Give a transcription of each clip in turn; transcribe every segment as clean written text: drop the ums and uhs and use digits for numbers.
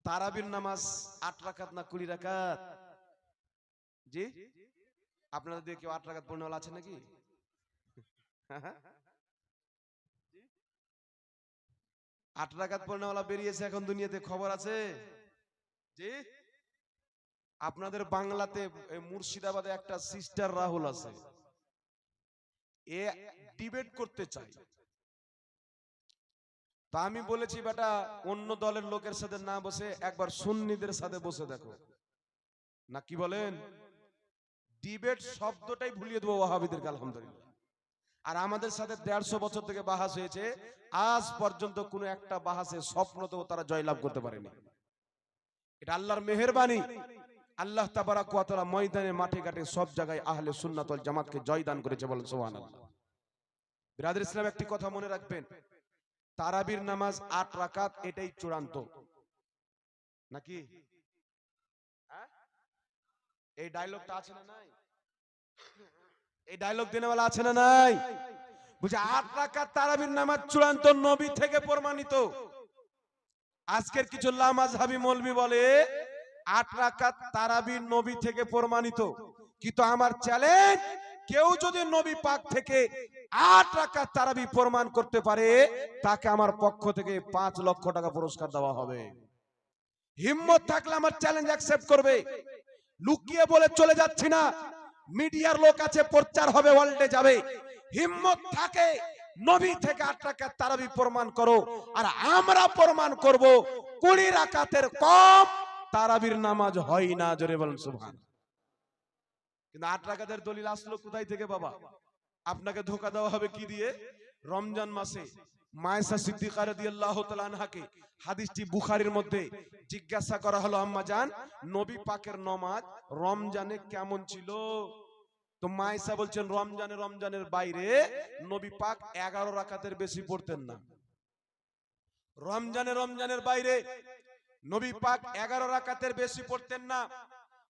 তারাবির নামাজ ৮ রাকাত না ২০ রাকাত? জি, আপনাদের দিয়ে কেউ ৮ রাকাত পড়নেওয়ালা আছে নাকি? ৮ রাকাত পড়নেওয়ালা বেরিয়েছে এখন দুনিয়াতে, খবর আছে? জি, আপনাদের বাংলাতে মুর্শিদাবাদে একটা সিস্টার রাহুল আছে, এ ডিবেট করতে চাই। তা আমি বলেছি বেটা অন্য দলের লোকের সাথে না বসে একবার সুন্নিদের সাথে বসে দেখো না, কি বলেন? ডিবেট শব্দটাই ভুলিয়ে দেবো ওয়াহাবিদেরকে আলহামদুলিল্লাহ। আর আমাদের সাথে ১৫০ বছর থেকে বাহাস হয়েছে, আজ পর্যন্ত কোনো একটা বাহাসে স্বপ্নতেও তারা জয়লাভ করতে পারেনি। এটা আল্লাহর মেহেরবানি। আল্লাহ তাবারাক ওয়া তাআলা ময়দানে মাঠে ঘাটে সব জায়গায় আহলে সুন্নাত ওয়াল জামাতকে জয়দান করেছে, বলেন সুবহানাল্লাহ। বিরাদর ইসলাম, একটি কথা মনে রাখবেন, তারাবির নামাজ ৮ রাকাত এটাই চূড়ান্ত নাকি? এই ডায়লগটা আছে না নাই? এই ডায়লগ দেনেওয়ালা আছে না নাই? বুঝে ৮ রাকাত তারাবির নামাজ চূড়ান্ত, নবী থেকে প্রমাণিত। আজকের কিছু লামাযহাবী মৌলবি বলে ৮ রাকাত তারাবির নবী থেকে প্রমাণিত, কিন্তু আমার চ্যালেঞ্জ, কেউ যদি নবী পাক থেকে ৮ রাকাত তারাবি প্রমাণ করতে পারে, তাকে আমার পক্ষ থেকে ৫ লক্ষ টাকা পুরস্কার দেওয়া হবে। হিম্মত থাকলে আমার চ্যালেঞ্জ অ্যাকসেপ্ট করবে। লুকিয়ে বলে চলে যাচ্ছি না, মিডিয়ার লোক আছে, প্রচার হবে, ওয়ার্ল্ডে যাবে। হিম্মত থাকে নবী থেকে ৮ রাকাত তারাবি প্রমাণ করো, আর আমরা প্রমাণ করব ২০ রাকাতের কম তারাবির নামাজ হয় না। জোরে বলেন সুবহানাল্লাহ। কিন্তু ৮ রাকাতের দলিল আসলো কোথায় থেকে বাবা? আপনাকে ধোঁকা দেওয়া হবে কি দিয়ে? রমজান মাসে মায়েশা সিদ্দিকা রাদিয়াল্লাহু তাআলা আনহাকে হাদিসটি বুখারীর মধ্যে জিজ্ঞাসা করা হলো, আম্মা জান, নবী পাকের নামাজ রমজানে কেমন ছিল? তো মায়েশা বলছেন, রমজানের বাইরে নবী পাক 11 রাকাতের বেশি পড়তেন না। রমজানের বাইরে নবী পাক 11 রাকাতের বেশি পড়তেন না,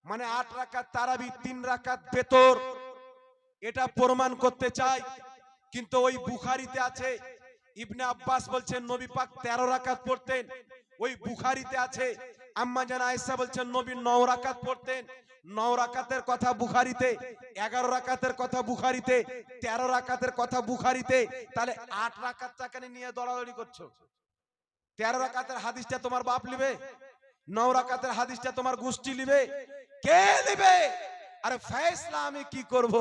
মানে ৮ রাকাত তারাবি, ৩ রাকাত বেতর, এটা প্রমাণ করতে চাই। কিন্তু ওই বুখারীতে আছে, ইবনে আব্বাস বলছেন নবী পাক 13 রাকাত পড়তেন। ওই বুখারীতে আছে, আম্মা জান আয়েশা বলছেন নবী 9 রাকাত পড়তেন। 9 রাকাতের কথা বুখারীতে, 11 রাকাতের কথা বুখারীতে, 13 রাকাতের কথা বুখারীতে। তাহলে ৮ রাকাতটাকে নিয়ে দৌড়াদৌড়ি করছো। 13 রাকাতের হাদিসটা তোমার বাপ লিবে? 9 রাকাতের হাদিসটা তোমার গোষ্ঠী লিবে? কে লিবে? আরে ফয়সালা আমি কি করব?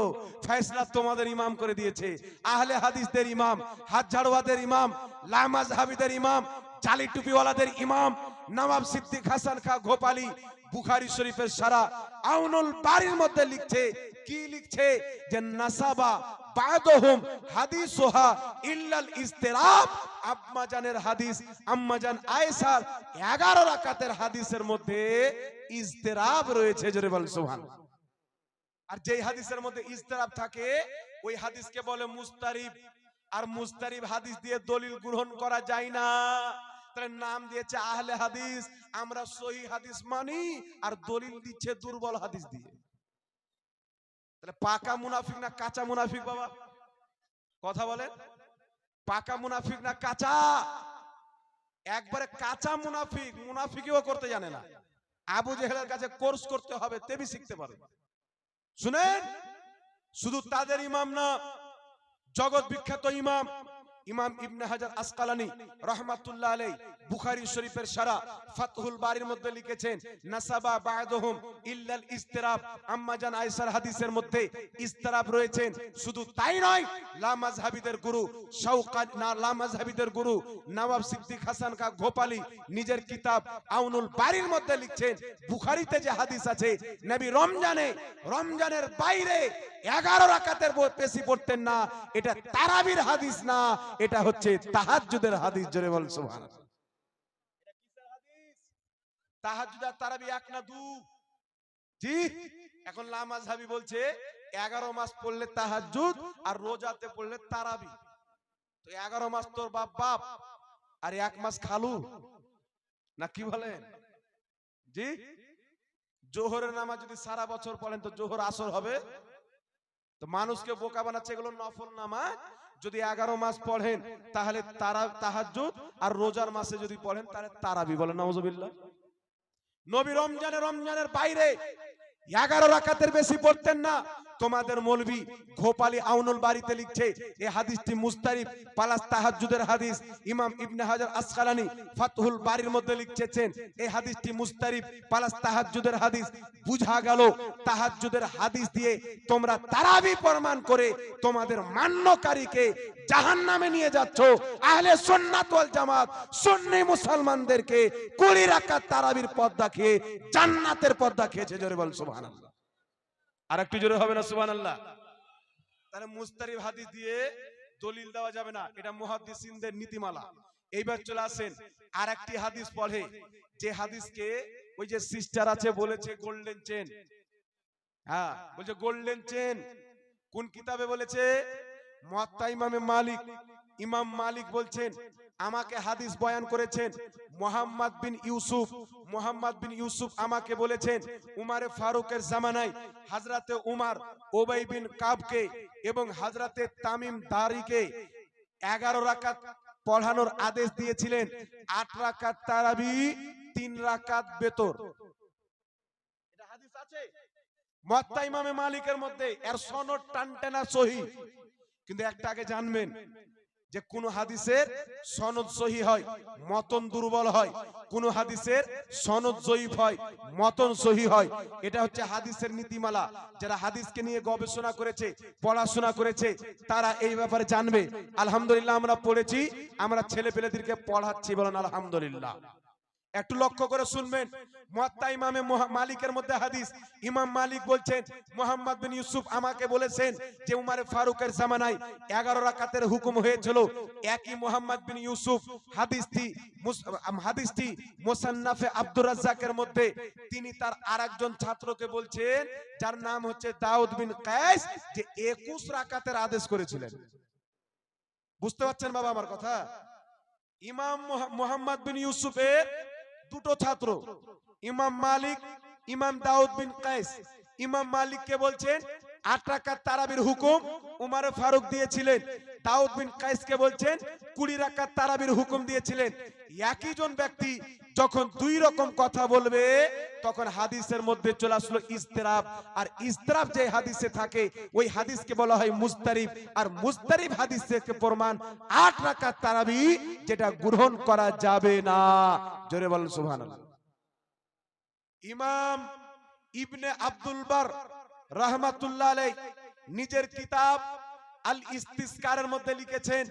ফয়সালা তোমাদের ইমাম করে দিয়েছে, আহলে হাদিসদের ইমাম, হাত ঝাড়ুয়াদের ইমাম, লামাযহাবীদের ইমাম, জালি টুপিওয়ালাদের ইমাম নওয়াব সিদ্দিক হাসান খাঁ গোপালী বুখারী শরীফের সারা আউনুল বারীর মধ্যে লিখছে, কি লিখছে? যে নাসাবা বাদহুম হাদিসুহা ইল্লাল ইসতিরাব। আম্মা জানের হাদিস, আম্মা জান আয়েশার 11 রাকাতের হাদিসের মধ্যে ইসতিরাব রয়েছে। জোরে বল সুবহানাল্লাহ। আর যেই হাদিসের মধ্যে ইসতিরাব থাকে ওই হাদিসকে বলে মুস্তারিব। আর মুস্তারিব হাদিস দিয়ে দলিল গ্রহণ করা যায় না, তার নাম দিয়েছে আহলে হাদিস। আমরা সহিহ হাদিস মানি, আর দলিল দিচ্ছে দুর্বল হাদিস দিয়ে। তাহলে পাকা মুনাফিক না কাঁচা মুনাফিক বাবা? কথা বলেন, পাকা মুনাফিক না কাঁচা? একবারে কাঁচা মুনাফিক, মুনাফিকিও করতে জানে না। আবু জেহেলের কাছে কোর্স করতে হবে, তেবি শিখতে পারবে। শুনেন, শুধু তাদের ইমাম না, জগৎ বিখ্যাত ইমাম ইমাম ইবনে হাজার আসকালানী রাহমাতুল্লাহ আলাইহি বুখারী শরীফের সারা ফাতহুল বারীর মধ্যে লিখেছেন, নাসাবা বা'দহুম ইল্লাল ইসতিরাব। আম্মা জান আয়েশার হাদিসের মধ্যে ইসতিরাব রয়েছেন। শুধু তাই নয়, লামাযহাবীদের গুরু লামাযহাবীদের গুরু নওয়াব সিদ্দিক হাসান খাঁ গোপালী নিজের কিতাব আউনুল বারীর মধ্যে লিখছেন, বুখারীতে যে হাদিস আছে, নবী রমজানের বাইরে 11 রাকাতের বেশি পড়তেন না, এটা তারাবির হাদিস না, এটা হচ্ছে তাহাজ্জুদের হাদিস। জোরে বল সুবহানাল্লাহ। এটা কিসের হাদিস? তাহাজ্জুদ আর তারাবি এক না দু? জি, এখন লামাযহাবী বলছে 11 মাস পড়লে তাহাজ্জুদ আর রোজাতে পড়লে তারাবি। তো 11 মাস তোর বাপ আর 1 মাস খালু, না কি বলেন? জি, জোহরের নামাজ যদি সারা বছর পড়েন তো জোহর আসর হবে? তো মানুষকে বোকা বানাচ্ছে, এগুলো নফল নামাজ। যদি 11 মাস পড়েন তাহলে তাহাজ্জুদ, আর রোজার মাসে যদি পড়েন তাহলে তারাবি। বলেন নাউজুবিল্লাহ। নবী রমজানের বাইরে 11 রাকাতের বেশি পড়তেন না। তোমাদের মৌলভী ঘোপালী আউনুল বাড়িতে লিখছে এই হাদিসটি মুস্তারিব পালাস তাহাজ্জুদের হাদিস। ইমাম ইবনে হাজার আসকালানি ফাতহুল বারির মধ্যে লিখছেন এই হাদিসটি মুস্তারিব পালাস তাহাজ্জুদের হাদিস। বুঝা গেল তাহাজ্জুদের হাদিস দিয়ে তোমরা তারাবি প্রমাণ করে তোমাদের মান্যকারীকে জাহান্নামে নিয়ে যাচ্ছ। আহলে সুন্নাত ওয়াল জামাত সুন্নি মুসলমানদেরকে 20 রাকাত তারাবির পথ দেখিয়ে জান্নাতের পথ দেখিয়েছে। জোরে বল সুবহানাল্লাহ। আর একটু জোরে হবে না সুবহানাল্লাহ? তাহলে মুস্তারিব হাদিস দিয়ে দলিল দেওয়া যাবে না, এটা মুহাদ্দিসিনদের নীতিমালা। এইবার চলে আসেন আর একটি হাদিস পড়ে, যে হাদিসকে ওই যে সিস্টার আছে বলেছে গোল্ডেন চেন। হ্যাঁ বলছে গোল্ডেন চেন কোন কিতাবে বলেছে? মুয়াত্তা ইমামে মালিক। ইমাম মালিক বলছেন আমাকে হাদিস বয়ান করেছেন মোহাম্মদ বিন ইউসুফ আমাকে বলেছেন উমারে ফারুকের জামানায় হযরতে উমার উবাই বিন কাবকে এবং হযরতে তামিম দারিকে 11 রাকাত পড়ানোর আদেশ দিয়েছিলেন। 8 রাকাত তারাবি, 3 রাকাত বেতর। এটা হাদিস আছে মুয়াত্তা ইমামে মালিকের মধ্যে, এর সনদ টানটানা সহিহ। কিন্তু একটা আগে জানবেন যে কোন হাদিসের সনদ সহিহ হয় মতন দুর্বল হয়, কোন হাদিসের সনদ জয়ীফ হয় মতন সহিহ হয়। এটা হচ্ছে হাদিসের নীতিমালা। যারা হাদিসকে নিয়ে গবেষণা করেছে পড়াশোনা করেছে তারা এই ব্যাপারে জানবে। আলহামদুলিল্লাহ আমরা পড়েছি, আমরা ছেলে পেলেদেরকে পড়াচ্ছি, বলেন আলহামদুলিল্লাহ। একটু লক্ষ্য করে শুনবেন, মুয়াত্তা ইমামে মালিকের মধ্যে হাদিস। ইমাম মালিক বলছেন মুহাম্মদ বিন ইউসুফ আমাকে বলেছেন যে উমারে ফারুকের জামানায় 11 রাকাতের হুকুম হয়েছিল। একই মুহাম্মদ বিন ইউসুফ হাদিসটি মুসান্নাফে আব্দুর রাজ্জাকের মধ্যে তিনি তার আরেকজন ছাত্রকে বলছেন যার নাম হচ্ছে দাউদ বিন কায়েস যে 21 রাকাতের আদেশ করেছিলেন। বুঝতে পারছেন বাবা আমার কথা? ইমাম মুহাম্মদ বিন ইউসুফের দুটো ছাত্র, ইমাম মালিক, ইমাম দাউদ বিন কায়েস। ইমাম মালিককে বলছেন 8 রাকাত তারাবির হুকুম উমারে ফারুক দিয়েছিলেন। দাউদ বিন কায়েসকে বলছেন 20 রাকাত তারাবির হুকুম দিয়েছিলেন। একই জন ব্যক্তি যখন দুই রকম কথা বলবে তখন হাদিসের মধ্যে চলে আসলো ইস্তিরাব। আর ইস্তিরাব যে হাদিসে থাকে ওই হাদিসকে বলা হয় মুস্তারিব। আর মুস্তারিব হাদিস থেকে প্রমাণ 8 রাকাত তারাবি, যেটা গ্রহণ করা যাবে না। জোরে বলেন সুবহানাল্লাহ। ইমাম ইবনে আব্দুল বার রাহমাতুল্লাহ আলাইহি নিজের কিতাব আল ইস্তিসকারের মধ্যে লিখেছেন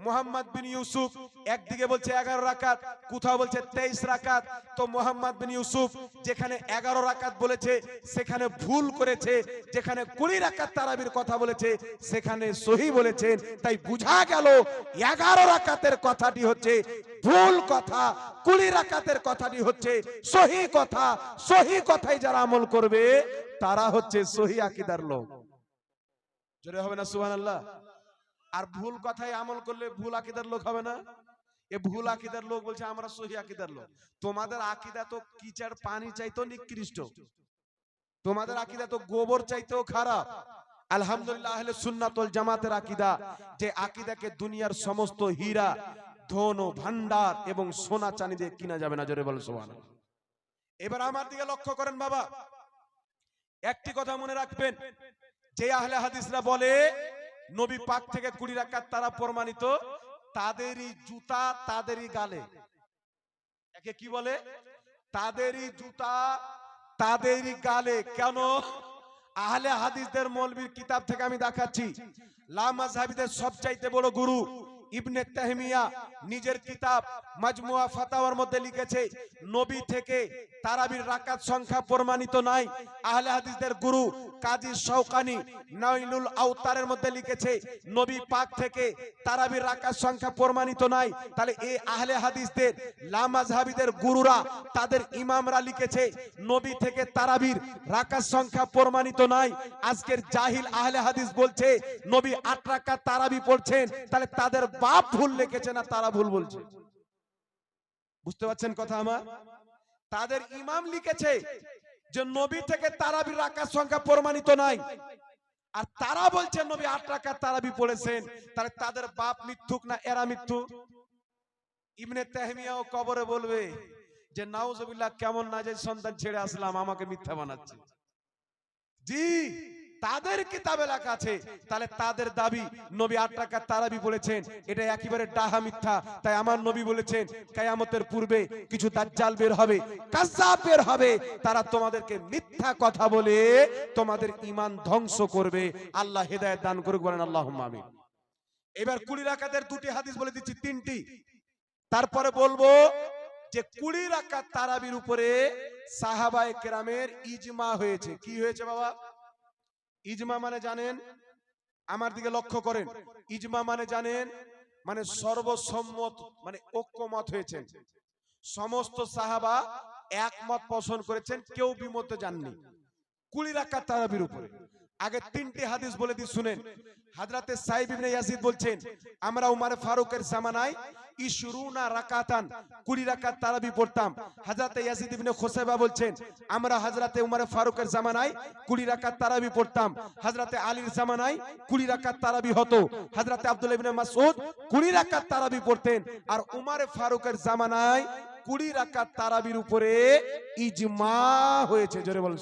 মুহাম্মদ বিন ইউসুফ একদিকে বলছে 11 রাকাত, কোথাও বলছে 23 রাকাত। তো মুহাম্মদ বিন ইউসুফ যেখানে 11 রাকাত বলেছে সেখানে ভুল করেছে, যেখানে 20 রাকাত তারাবির কথা বলেছে সেখানে সহিহ বলেছেন। তাই বুঝা গেল 11 রাকাতের কথাটি হচ্ছে ভুল কথা, 20 রাকাতের কথাটি হচ্ছে সহিহ কথা। সহিহ কথায় যারা আমল করবে তারা হচ্ছে সহিহ আকীদার লোক। জোরে হবে না সুবহানাল্লাহ? আর ভুল কথায় আমল করলে ভুল আকীদার লোক হবে না? এ ভুল আকীদার লোক বলছে আমরা সহিহ আকীদার লোক। তোমাদের আকীদা তো কিচার পানি চাইতো নিকৃষ্ট, তোমাদের আকীদা তো গোবর চাইতেও খারাপ। আলহামদুলিল্লাহ আহলে সুন্নাত ওয়াল জামাতের আকীদা, যে আকীদাকে দুনিয়ার সমস্ত হীরা ধন ও ভান্ডার এবং সোনা চাঁদি দিয়ে কিনা যাবে না। জোরে বলেন সুবহানাল্লাহ। এবার আমার দিকে লক্ষ্য করেন বাবা, একটি কথা মনে রাখবেন, যে আহলে হাদিসরা বলে নবী পাক থেকে 20 রাকাত তারা প্রমাণিত, তাদেরই জুতা তাদেরই গালে। একে কি বলে? তাদেরই জুতা তাদেরই গালে। কেন? আহলে হাদিসদের মৌলবীর কিতাব থেকে আমি দেখাচ্ছি। লামাযহাবীদের সবচাইতে বড় গুরু ইবনে তাহমিয়া নিজের কিতাব মাজমুয়া ফাতাওয়ার মধ্যে লিখেছে নবী থেকে তারাবির রাকাত সংখ্যা প্রমাণিত নাই। আহলে হাদিসদের গুরু কাজী শওকানি নাইলুল আওতারের মধ্যে লিখেছে নবী পাক থেকে তারাবির রাকাত সংখ্যা প্রমাণিত নাই। তাহলে এই আহলে হাদিসদের লামাযহাবীদের গুরুরা তাদের ইমামরা লিখেছে নবী থেকে তারাবির রাকাত সংখ্যা প্রমাণিত নাই। আজকের জাহিল আহলে হাদিস বলছে নবী 8 রাকাত তারাবি পড়ছেন, তাহলে তাদের বাপ ভুল লিখেছে না তারা ভুল বলছে? বুঝতে পারছেন কথা আমার? তাদের ইমাম লিখেছে যে নবী থেকে তারাবির রাকাত সংখ্যা প্রমাণিত নাই, আর তারা বলছে নবী 8 রাকাত তারাবি পড়েছেন। তাহলে তাদের বাপ মিথ্যুক না এরা মিথ্যুক? ইবনে তাহমিয়াও কবরে বলবে যে নাউজুবিল্লাহ কেমন নাজাইজ সন্তান ছেড়ে আসলাম, আমাকে মিথ্যা বানাচ্ছে। জি, তাদের কিতাবে লেখা আছে। তাহলে তাদের দাবি নবী 8 রাকাত তারাবি বলেছেন, এটা একেবারে ডাহা মিথ্যা। তাই আমার নবী বলেছেন কিয়ামতের পূর্বে কিছু দাজ্জাল বের হবে, কাজ্জাব বের হবে, তারা তোমাদেরকে মিথ্যা কথা বলে তোমাদের ঈমান ধ্বংস করবে। আল্লাহ হেদায়েত দান করুক, বলেন আল্লাহুম্মা আমিন। এবার 20 রাকাতের দুটি হাদিস বলে দিচ্ছি, তিনটি, তারপরে বলবো যে 20 রাকাত তারাবির উপরে সাহাবায়ে কেরামের ইজমা হয়েছে। কি হয়েছে বাবা? ইজমা মানে জানেন? আমার দিকে লক্ষ্য করেন। ইজমা মানে জানেন? মানে সর্বসম্মত, মানে ঐক্যমত হয়েছেন। সমস্ত সাহাবা একমত পোষণ করেছেন, কেউ বিমতে যাননি 20 রাকাত তারাবির উপরে। আগে তিনটি হাদিস বলে দিই, শুনেন। হযরতে সাইব ইবনে ইয়াজিদ বলছেন, আমরা উমর ফারুকের জামানায় 20 রাকাতান 20 রাকাত তারাবি পড়তাম। হযরতে ইয়াজিদ ইবনে খুসাইবা বলছেন, আমরা হযরতে উমর ফারুকের জামানায় 20 রাকাত তারাবি পড়তাম। হযরতে আলীর জামানায় 20 রাকাত তারাবি হতো। হযরতে আব্দুল্লাহ ইবনে মাসউদ 20 রাকাত তারাবি পড়তেন। আর উমর ফারুকের জামানায় 20 রাকাত তারাবির উপরে ইজমা হয়েছে। জোরে বলুন।